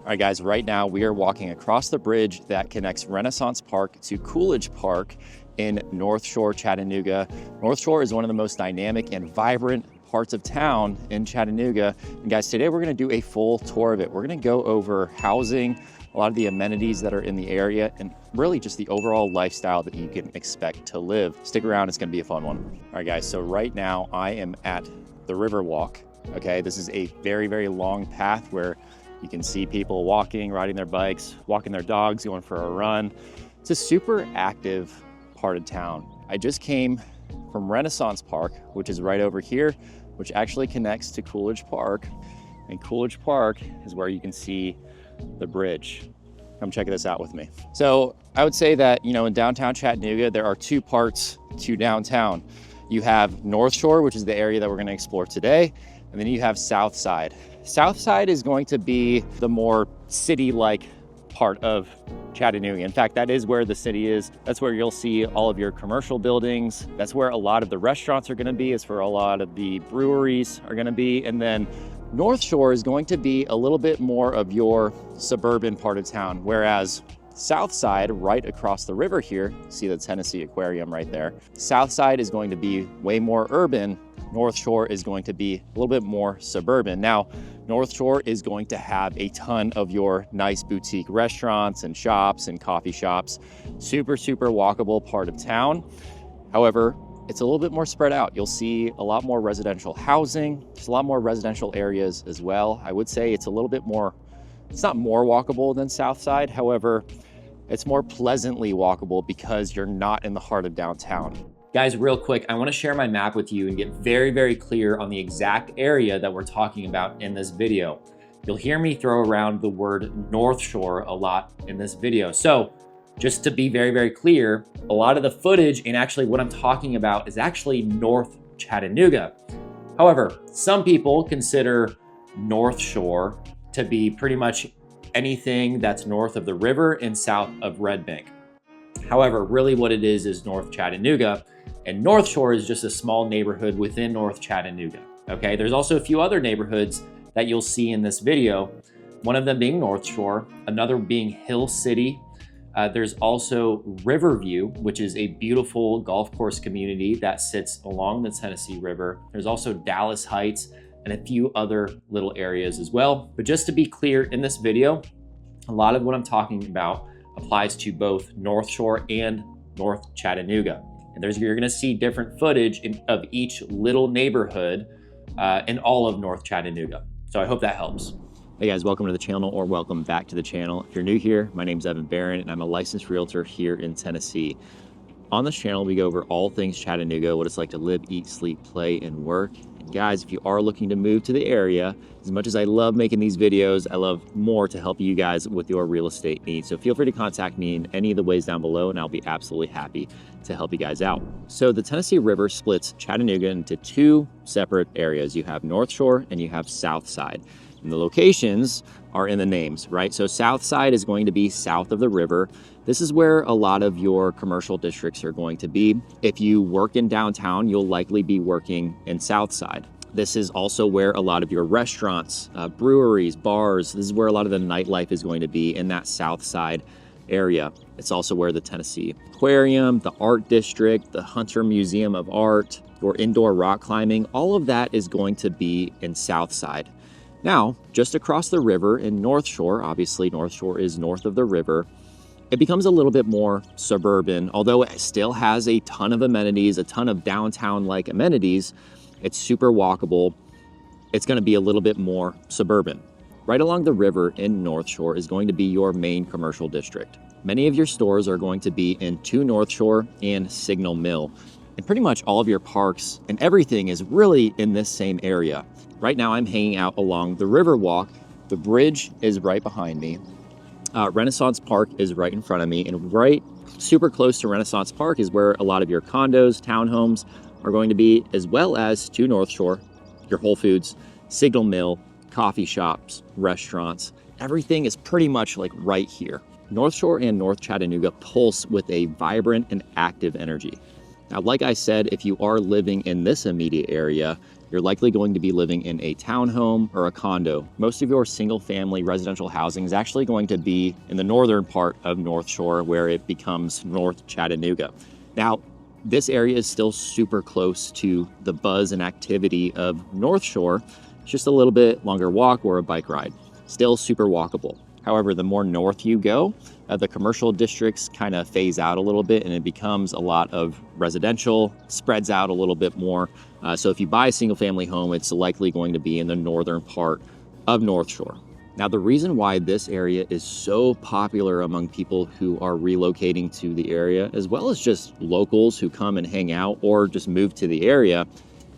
All right, guys, right now we are walking across the bridge that connects Renaissance Park to Coolidge Park in Northshore, Chattanooga. Northshore is one of the most dynamic and vibrant parts of town in Chattanooga. And guys, today we're gonna do a full tour of it. We're gonna go over housing, a lot of the amenities that are in the area, and really just the overall lifestyle that you can expect to live. Stick around, it's gonna be a fun one. All right, guys, so right now I am at the Riverwalk. Okay, this is a very, very long path where you can see people walking, riding their bikes, walking their dogs, going for a run. It's a super active part of town. I just came from Renaissance Park, which is right over here, which actually connects to Coolidge Park. And Coolidge Park is where you can see the bridge. Come check this out with me. So I would say that, in downtown Chattanooga, there are two parts to downtown. You have North Shore, which is the area that we're going to explore today. And then you have South Side. South Side is going to be the more city-like part of Chattanooga. In fact, that is where the city is. That's where you'll see all of your commercial buildings. That's where a lot of the restaurants are going to be. It's where a lot of the breweries are going to be. And then North Shore is going to be a little bit more of your suburban part of town, whereas South Side, right across the river here, see the Tennessee Aquarium right there. South Side is going to be way more urban. North Shore is going to be a little bit more suburban. Now, North Shore is going to have a ton of your nice boutique restaurants and shops and coffee shops. Super, super walkable part of town. However, it's a little bit more spread out. You'll see a lot more residential housing. There's a lot more residential areas as well. I would say it's a little bit more, it's not more walkable than South Side. However, it's more pleasantly walkable because you're not in the heart of downtown. Guys, real quick, I want to share my map with you and get very, very clear on the exact area that we're talking about in this video. You'll hear me throw around the word North Shore a lot in this video. So just to be very, very clear, a lot of the footage and actually what I'm talking about is actually North Chattanooga. However, some people consider North Shore to be pretty much anything that's north of the river and south of Red Bank. However, really what it is North Chattanooga, and North Shore is just a small neighborhood within North Chattanooga, okay? There's also a few other neighborhoods that you'll see in this video, one of them being North Shore, another being Hill City. There's also Riverview, which is a beautiful golf course community that sits along the Tennessee River. There's also Dallas Heights and a few other little areas as well. But just to be clear, in this video, a lot of what I'm talking about applies to both North Shore and North Chattanooga. And you're gonna see different footage of each little neighborhood in all of North Chattanooga. So I hope that helps. Hey guys, welcome to the channel or welcome back to the channel. If you're new here, my name's Evan Barron and I'm a licensed realtor here in Tennessee. On this channel, we go over all things Chattanooga, what it's like to live, eat, sleep, play, and work. And guys, if you are looking to move to the area, as much as I love making these videos, I love more to help you guys with your real estate needs. So feel free to contact me in any of the ways down below and I'll be absolutely happy to help you guys out. So the Tennessee River splits Chattanooga into two separate areas. You have North Shore and you have South Side. And the locations are in the names, right? So South Side is going to be south of the river. This is where a lot of your commercial districts are going to be. If you work in downtown, you'll likely be working in South Side. This is also where a lot of your restaurants, breweries, bars, this is where a lot of the nightlife is going to be in that South Side area. It's also where the Tennessee Aquarium, the Art District, the Hunter Museum of Art, your indoor rock climbing, all of that is going to be in South Side. Now, just across the river in North Shore, obviously North Shore is north of the river, it becomes a little bit more suburban, although it still has a ton of amenities, a ton of downtown-like amenities. It's super walkable. It's going to be a little bit more suburban. Right along the river in North Shore is going to be your main commercial district. Many of your stores are going to be in 2 North Shore and Signal Mill. And pretty much all of your parks and everything is really in this same area. Right now I'm hanging out along the Riverwalk. The bridge is right behind me. Renaissance Park is right in front of me, and right super close to Renaissance Park is where a lot of your condos, townhomes are going to be, as well as 2 North Shore, your Whole Foods, Signal Mill, coffee shops, restaurants. Everything is pretty much like right here. North Shore and North Chattanooga pulse with a vibrant and active energy. Now, like I said, if you are living in this immediate area, you're likely going to be living in a townhome or a condo. Most of your single family residential housing is actually going to be in the northern part of North Shore, where it becomes North Chattanooga. Now, this area is still super close to the buzz and activity of North Shore. It's just a little bit longer walk or a bike ride. Still super walkable. However, the more north you go, the commercial districts kind of phase out a little bit and it becomes a lot of residential, spreads out a little bit more. So if you buy a single family home, it's likely going to be in the northern part of North Shore. Now, the reason why this area is so popular among people who are relocating to the area, as well as just locals who come and hang out or just move to the area,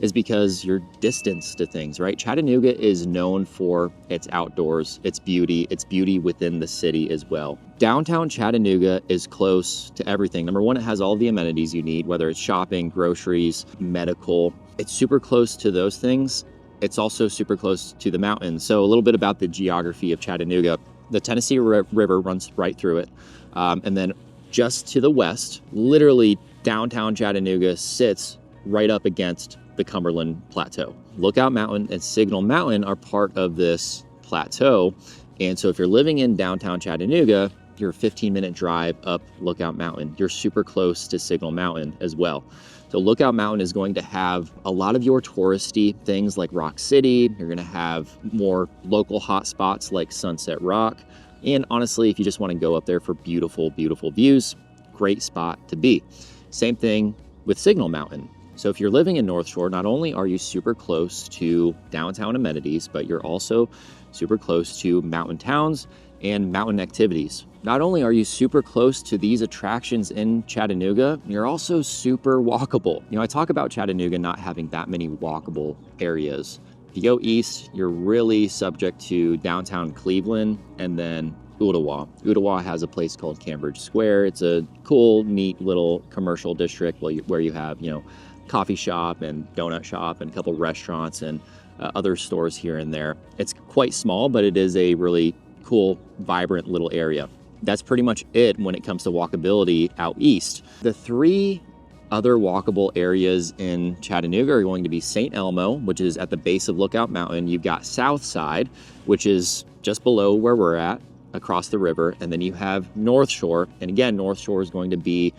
is because you're distance to things, right? Chattanooga is known for its outdoors, its beauty within the city as well. Downtown Chattanooga is close to everything. Number one, it has all the amenities you need, whether it's shopping, groceries, medical. It's super close to those things. It's also super close to the mountains. So a little bit about the geography of Chattanooga. The Tennessee River runs right through it. And then just to the west, literally downtown Chattanooga sits right up against the Cumberland Plateau. Lookout Mountain and Signal Mountain are part of this plateau. And so if you're living in downtown Chattanooga, you're a 15-minute drive up Lookout Mountain. You're super close to Signal Mountain as well. So Lookout Mountain is going to have a lot of your touristy things like Rock City. You're going to have more local hot spots like Sunset Rock. And honestly, if you just want to go up there for beautiful, beautiful views, great spot to be. Same thing with Signal Mountain. So if you're living in North Shore, not only are you super close to downtown amenities, but you're also super close to mountain towns and mountain activities. Not only are you super close to these attractions in Chattanooga, you're also super walkable. You know, I talk about Chattanooga not having that many walkable areas. If you go east, you're really subject to downtown Cleveland and then Ooltewah. Ooltewah has a place called Cambridge Square. It's a cool, neat little commercial district where you have, you know, coffee shop and donut shop and a couple restaurants and other stores here and there. It's quite small, but it is a really cool, vibrant little area. That's pretty much it when it comes to walkability out east. The three other walkable areas in Chattanooga are going to be St. Elmo, which is at the base of Lookout Mountain. You've got South Side, which is just below where we're at, across the river. And then you have North Shore. And again, North Shore is going to be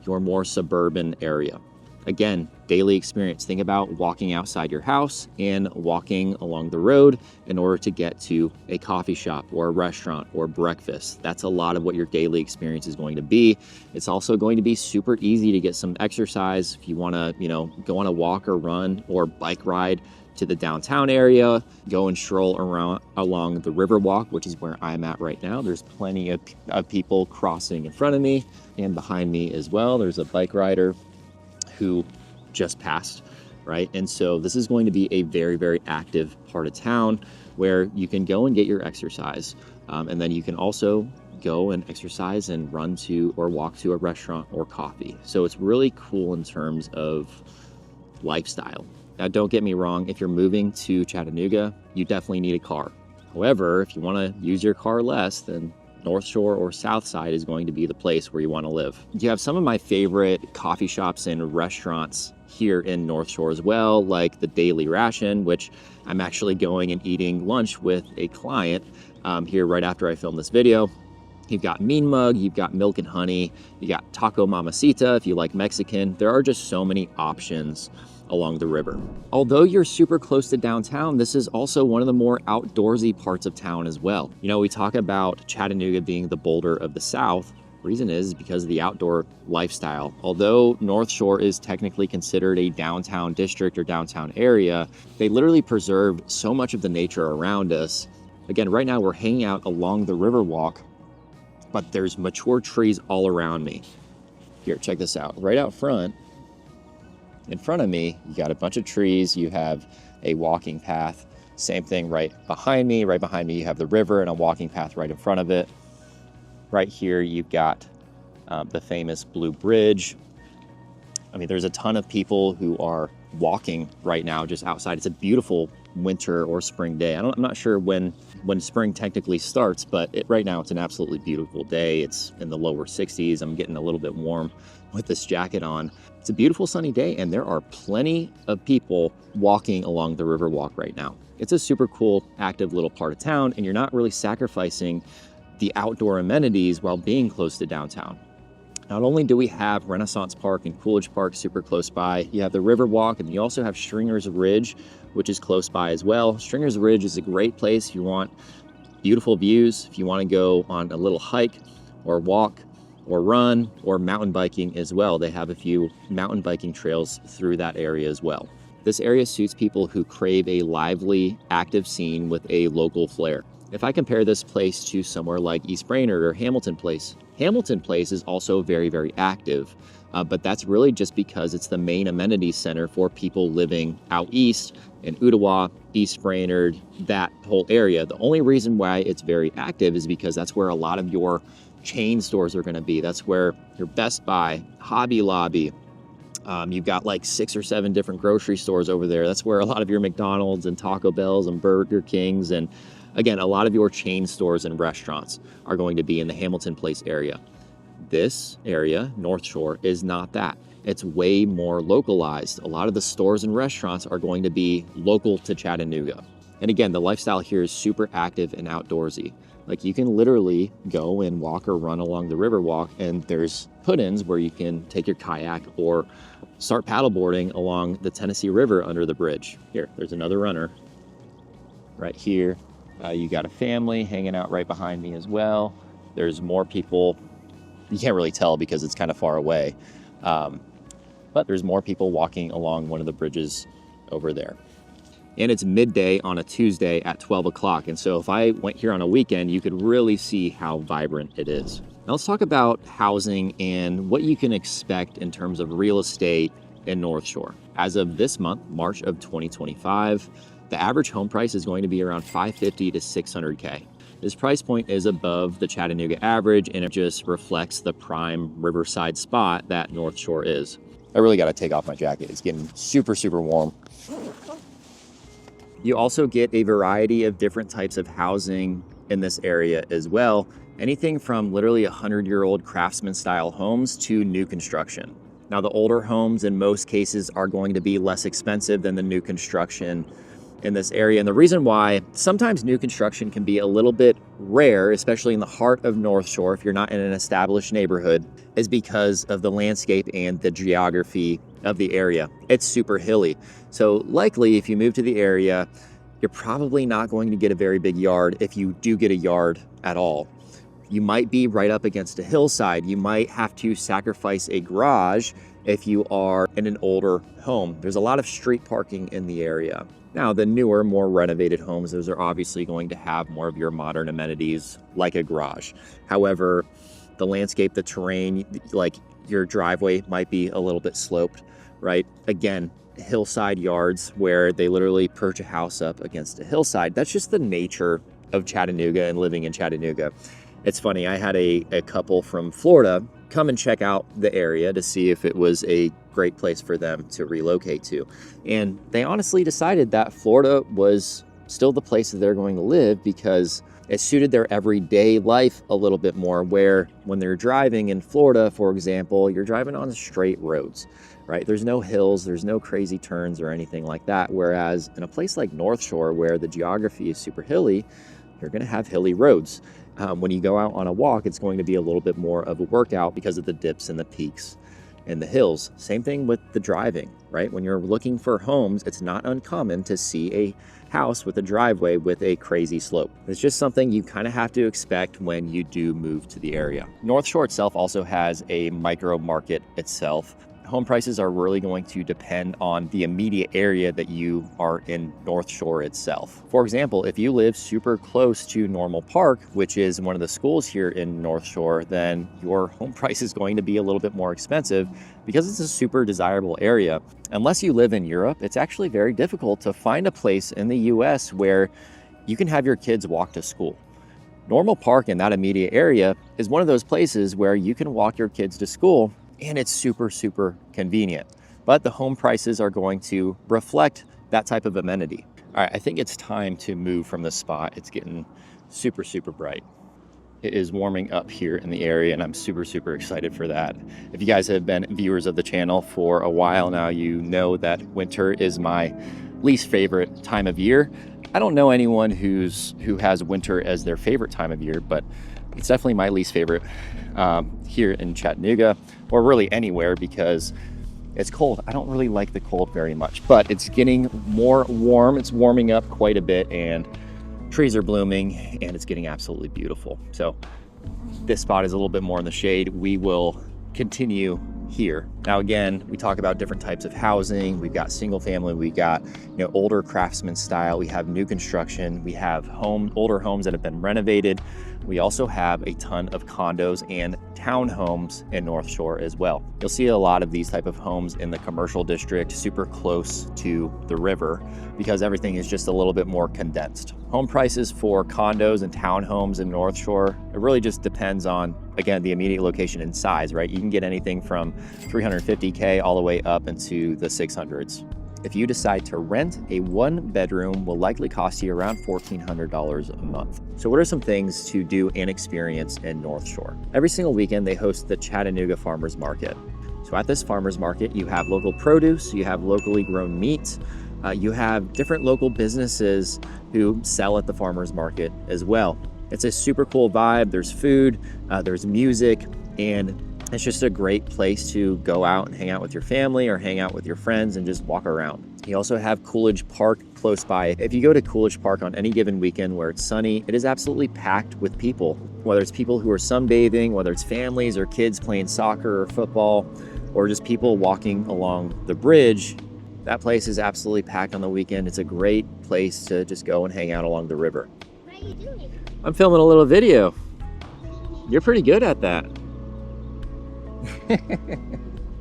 your more suburban area. Again, daily experience. Think about walking outside your house and walking along the road in order to get to a coffee shop or a restaurant or breakfast. That's a lot of what your daily experience is going to be. It's also going to be super easy to get some exercise if you want to, you know, go on a walk or run or bike ride to the downtown area, go and stroll around along the Riverwalk, which is where I'm at right now. There's plenty of people crossing in front of me and behind me as well. There's a bike rider who just passed, right? And so this is going to be a very, very active part of town where you can go and get your exercise. And then you can also go and exercise and run to or walk to a restaurant or coffee. So it's really cool in terms of lifestyle. Now, don't get me wrong, if you're moving to Chattanooga, you definitely need a car. However, if you want to use your car less, then North Shore or South Side is going to be the place where you want to live. You have some of my favorite coffee shops and restaurants here in North Shore as well, like the Daily Ration, which I'm actually going and eating lunch with a client here right after I film this video. You've got Mean Mug, you've got Milk and Honey, you got Taco Mamacita if you like Mexican. There are just so many options along the river. Although you're super close to downtown, this is also one of the more outdoorsy parts of town as well. You know, we talk about Chattanooga being the Boulder of the South. The reason is because of the outdoor lifestyle. Although North Shore is technically considered a downtown district or downtown area, they literally preserved so much of the nature around us. Again, right now we're hanging out along the Riverwalk, but there's mature trees all around me. Here, check this out. Right out front, in front of me, you got a bunch of trees, you have a walking path. Same thing right behind me. Right behind me, you have the river and a walking path right in front of it. Right here, you've got the famous Blue Bridge. I mean, there's a ton of people who are walking right now just outside. It's a beautiful winter or spring day. I'm not sure when spring technically starts, but right now it's an absolutely beautiful day. It's in the lower 60s. I'm getting a little bit warm with this jacket on. It's a beautiful sunny day and there are plenty of people walking along the Riverwalk right now. It's a super cool, active little part of town, and you're not really sacrificing the outdoor amenities while being close to downtown. Not only do we have Renaissance Park and Coolidge Park super close by, you have the Riverwalk, and you also have Stringer's Ridge, which is close by as well. Stringer's Ridge is a great place if you want beautiful views, if you want to go on a little hike or walk or run or mountain biking as well. They have a few mountain biking trails through that area as well. This area suits people who crave a lively, active scene with a local flair. If I compare this place to somewhere like East Brainerd or Hamilton Place is also very, very active, but that's really just because it's the main amenities center for people living out east in Ottawa, East Brainerd, that whole area. The only reason why it's very active is because that's where a lot of your chain stores are going to be. That's where your Best Buy, Hobby Lobby, you've got like 6 or 7 different grocery stores over there. That's where a lot of your McDonald's and Taco Bells and Burger Kings, and again, a lot of your chain stores and restaurants are going to be in the Hamilton Place area. This area, North Shore, is not that. It's way more localized. A lot of the stores and restaurants are going to be local to Chattanooga. And again, the lifestyle here is super active and outdoorsy. Like, you can literally go and walk or run along the Riverwalk, and there's put-ins where you can take your kayak or start paddleboarding along the Tennessee River under the bridge. Here, there's another runner right here. You got a family hanging out right behind me as well. There's more people. You can't really tell because it's kind of far away. But there's more people walking along one of the bridges over there. And it's midday on a Tuesday at 12 o'clock. And so if I went here on a weekend, you could really see how vibrant it is. Now let's talk about housing and what you can expect in terms of real estate in North Shore. As of this month, March of 2025, the average home price is going to be around $550 to $600K. This price point is above the Chattanooga average, and it just reflects the prime riverside spot that North Shore is. I really got to take off my jacket. It's getting super, super warm. You also get a variety of different types of housing in this area as well. Anything from literally 100-year-old craftsman style homes to new construction. Now, the older homes in most cases are going to be less expensive than the new construction in this area. And the reason why sometimes new construction can be a little bit rare, especially in the heart of North Shore, if you're not in an established neighborhood, is because of the landscape and the geography of the area. It's super hilly. So likely if you move to the area, you're probably not going to get a very big yard if you do get a yard at all. You might be right up against a hillside. You might have to sacrifice a garage if you are in an older home. There's a lot of street parking in the area. Now, the newer, more renovated homes, those are obviously going to have more of your modern amenities like a garage. However, the landscape, the terrain, like your driveway might be a little bit sloped, right? Again, hillside yards where they literally perch a house up against a hillside. That's just the nature of Chattanooga and living in Chattanooga. It's funny, I had a couple from Florida come and check out the area to see if it was a great place for them to relocate to. And they honestly decided that Florida was still the place that they're going to live because it suited their everyday life a little bit more, where when they're driving in Florida, for example, you're driving on straight roads, right? There's no hills, there's no crazy turns or anything like that. Whereas in a place like North Shore, where the geography is super hilly, you're going to have hilly roads. When you go out on a walk, it's going to be a little bit more of a workout because of the dips and the peaks and the hills. Same thing with the driving, right? When you're looking for homes, it's not uncommon to see a house with a driveway with a crazy slope. It's just something you kind of have to expect when you do move to the area. North Shore itself also has a micro market itself. Home prices are really going to depend on the immediate area that you are in North Shore itself. For example, if you live super close to Normal Park, which is one of the schools here in North Shore, then your home price is going to be a little bit more expensive because it's a super desirable area. Unless you live in Europe, it's actually very difficult to find a place in the US where you can have your kids walk to school. Normal Park in that immediate area is one of those places where you can walk your kids to school, and it's super, super convenient. But the home prices are going to reflect that type of amenity. All right, I think it's time to move from this spot. It's getting super, super bright. it is warming up here in the area, and I'm super excited for that. If you guys have been viewers of the channel for a while now, you know that winter is my least favorite time of year. I don't know anyone who has winter as their favorite time of year, but it's definitely my least favorite here in Chattanooga, or really anywhere, because it's cold. I don't really like the cold very much, but it's getting more warm. It's warming up quite a bit, and trees are blooming, and it's getting absolutely beautiful. So this spot is a little bit more in the shade. We will continue here. Now, again, we talk about different types of housing. We've got single family, we got older craftsman style, we have new construction, we have older homes that have been renovated. We also have a ton of condos and townhomes in North Shore as well. You'll see a lot of these type of homes in the commercial district, super close to the river, because everything is just a little bit more condensed. Home prices for condos and townhomes in North Shore, it really just depends on, again, the immediate location and size, right? You can get anything from $350K all the way up into the 600s. If you decide to rent, a 1-bedroom will likely cost you around $1,400 a month. So what are some things to do and experience in North Shore? Every single weekend, they host the Chattanooga Farmers Market. So at this farmers market, you have local produce, you have locally grown meat, you have different local businesses who sell at the farmers market as well. It's a super cool vibe. There's food, there's music, and it's just a great place to go out and hang out with your family or hang out with your friends and just walk around. You also have Coolidge Park close by. If you go to Coolidge Park on any given weekend where it's sunny, it is absolutely packed with people. Whether it's people who are sunbathing, whether it's families or kids playing soccer or football, or just people walking along the bridge, that place is absolutely packed on the weekend. It's a great place to just go and hang out along the river. What are you doing? I'm filming a little video. You're pretty good at that.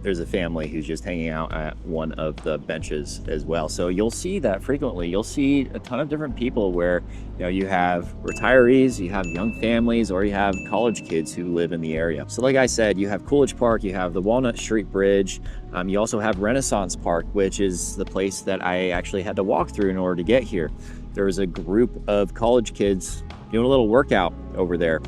There's a family who's just hanging out at one of the benches as well. So you'll see that frequently. You'll see a ton of different people where you have retirees, you have young families, or you have college kids who live in the area. So like I said, you have Coolidge Park, you have the Walnut Street Bridge, you also have Renaissance Park, which is the place that I actually had to walk through in order to get here. There was a group of college kids doing a little workout over there,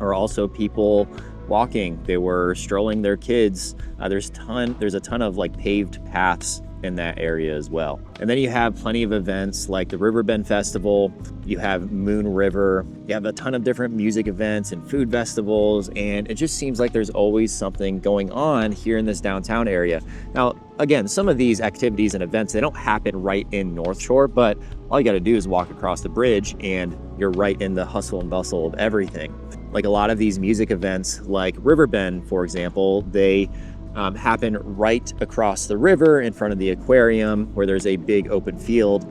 or also people walking. They were strolling their kids. There's a ton of like paved paths in that area as well. And then you have plenty of events like the Riverbend Festival, you have Moon River, you have a ton of different music events and food festivals, and it just seems like there's always something going on here in this downtown area. Now, again, some of these activities and events, they don't happen right in North Shore, but all you gotta do is walk across the bridge and you're right in the hustle and bustle of everything. Like a lot of these music events, like Riverbend, for example, they happen right across the river in front of the aquarium, where there's a big open field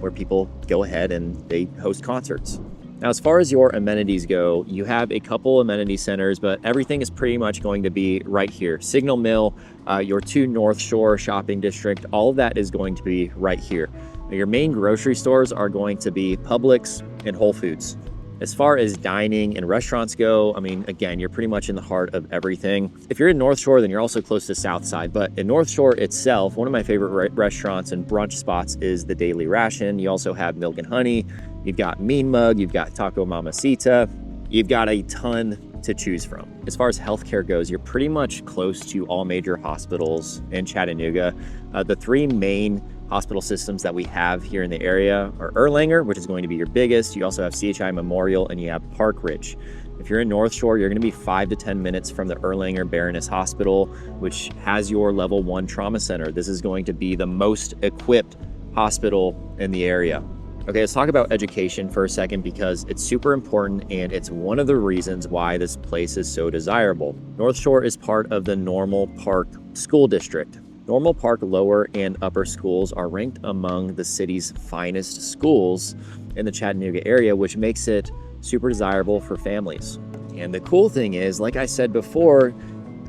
where people go ahead and they host concerts. Now, as far as your amenities go, you have a couple amenity centers, but everything is pretty much going to be right here. Signal Mill, your 2 North Shore shopping district, all of that is going to be right here. Now, your main grocery stores are going to be Publix and Whole Foods. As far as dining and restaurants go, I mean, again, you're pretty much in the heart of everything. If you're in North Shore, then you're also close to South Side. But in North Shore itself, one of my favorite restaurants and brunch spots is the Daily Ration. You also have Milk and Honey. You've got Mean Mug. You've got Taco Mamacita. You've got a ton to choose from. As far as healthcare goes, you're pretty much close to all major hospitals in Chattanooga. The 3 main hospital systems that we have here in the area are Erlanger, which is going to be your biggest. You also have CHI Memorial, and you have Park Ridge. If you're in North Shore, you're going to be 5 to 10 minutes from the Erlanger Baroness Hospital, which has your level 1 trauma center. This is going to be the most equipped hospital in the area. Okay, let's talk about education for a second, because it's super important and it's one of the reasons why this place is so desirable. North Shore is part of the Normal Park School District. Normal Park lower and upper schools are ranked among the city's finest schools in the Chattanooga area, which makes it super desirable for families. And the cool thing is, like I said before,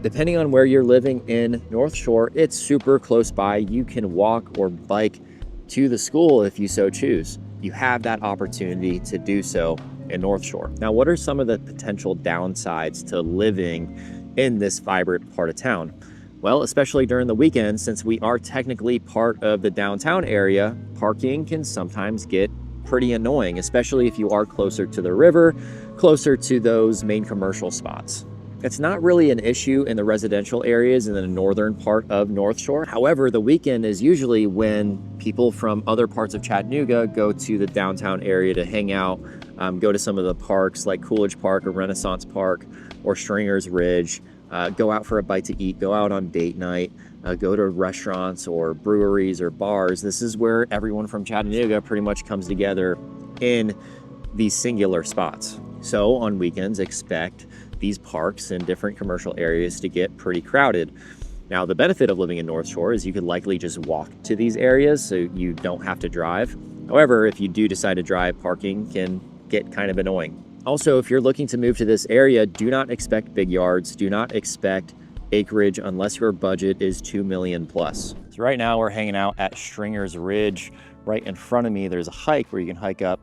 depending on where you're living in North Shore, it's super close by. You can walk or bike to the school if you so choose. You have that opportunity to do so in North Shore. Now, what are some of the potential downsides to living in this vibrant part of town? Well, especially during the weekend, since we are technically part of the downtown area, parking can sometimes get pretty annoying, especially if you are closer to the river. closer to those main commercial spots. It's not really an issue in the residential areas in the northern part of North Shore. However, the weekend is usually when people from other parts of Chattanooga go to the downtown area to hang out, go to some of the parks like Coolidge Park or Renaissance Park or Stringer's Ridge, go out for a bite to eat, go out on date night, go to restaurants or breweries or bars. This is where everyone from Chattanooga pretty much comes together in these singular spots. So on weekends, expect these parks and different commercial areas to get pretty crowded. Now, the benefit of living in North Shore is you could likely just walk to these areas, so you don't have to drive. However, if you do decide to drive, parking can get kind of annoying. Also, if you're looking to move to this area, do not expect big yards. Do not expect acreage unless your budget is $2 million plus. So right now we're hanging out at Stringer's Ridge. Right in front of me, there's a hike where you can hike up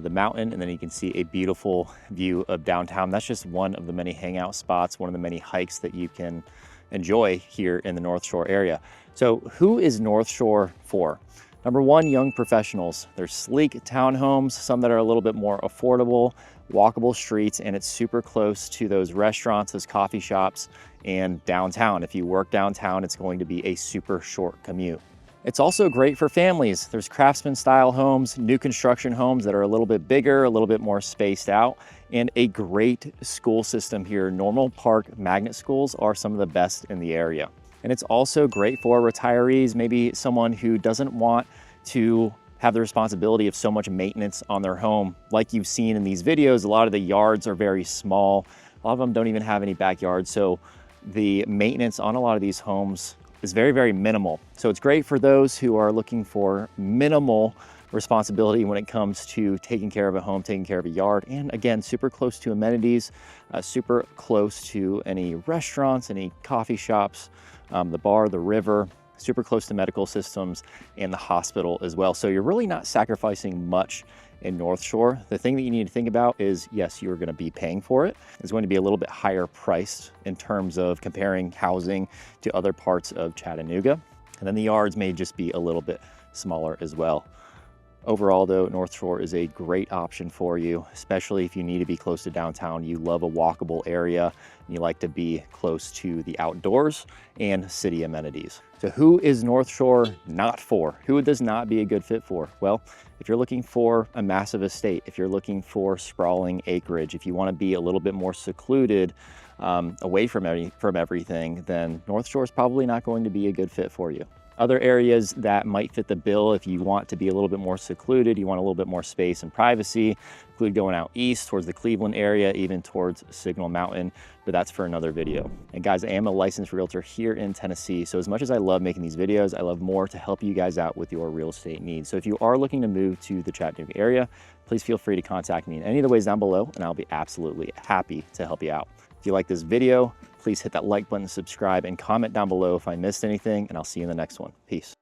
the mountain, and then you can see a beautiful view of downtown. That's just one of the many hangout spots, one of the many hikes that you can enjoy here in the North Shore area. So who is North Shore for? Number one, young professionals. There's sleek townhomes, some that are a little bit more affordable, walkable streets, and it's super close to those restaurants, those coffee shops, and downtown. If you work downtown, it's going to be a super short commute. It's also great for families. There's craftsman style homes, new construction homes that are a little bit bigger, a little bit more spaced out, and a great school system here. Normal Park magnet schools are some of the best in the area. And it's also great for retirees, maybe someone who doesn't want to have the responsibility of so much maintenance on their home. Like you've seen in these videos, a lot of the yards are very small. A lot of them don't even have any backyards. So the maintenance on a lot of these homes is very, very minimal. So it's great for those who are looking for minimal responsibility when it comes to taking care of a home, taking care of a yard, and again, super close to amenities, super close to any restaurants, any coffee shops, the bar, the river, super close to medical systems and the hospital as well. So you're really not sacrificing much in North Shore. The thing that you need to think about is, yes, you're going to be paying for it. It's going to be a little bit higher priced in terms of comparing housing to other parts of Chattanooga. And then the yards may just be a little bit smaller as well. Overall though, North Shore is a great option for you, especially if you need to be close to downtown. You love a walkable area, and you like to be close to the outdoors and city amenities. So who is North Shore not for? Who would this not be a good fit for? Well, if you're looking for a massive estate, if you're looking for sprawling acreage, if you want to be a little bit more secluded, away from everything, then North Shore is probably not going to be a good fit for you. Other areas that might fit the bill if you want to be a little bit more secluded, you want a little bit more space and privacy, include going out east towards the Cleveland area, even towards Signal Mountain, but that's for another video. And guys, I am a licensed realtor here in Tennessee, so as much as I love making these videos, I love more to help you guys out with your real estate needs. So if you are looking to move to the Chattanooga area, please feel free to contact me in any of the ways down below, and I'll be absolutely happy to help you out. If you like this video, please hit that like button, subscribe, and comment down below if I missed anything, and I'll see you in the next one. Peace.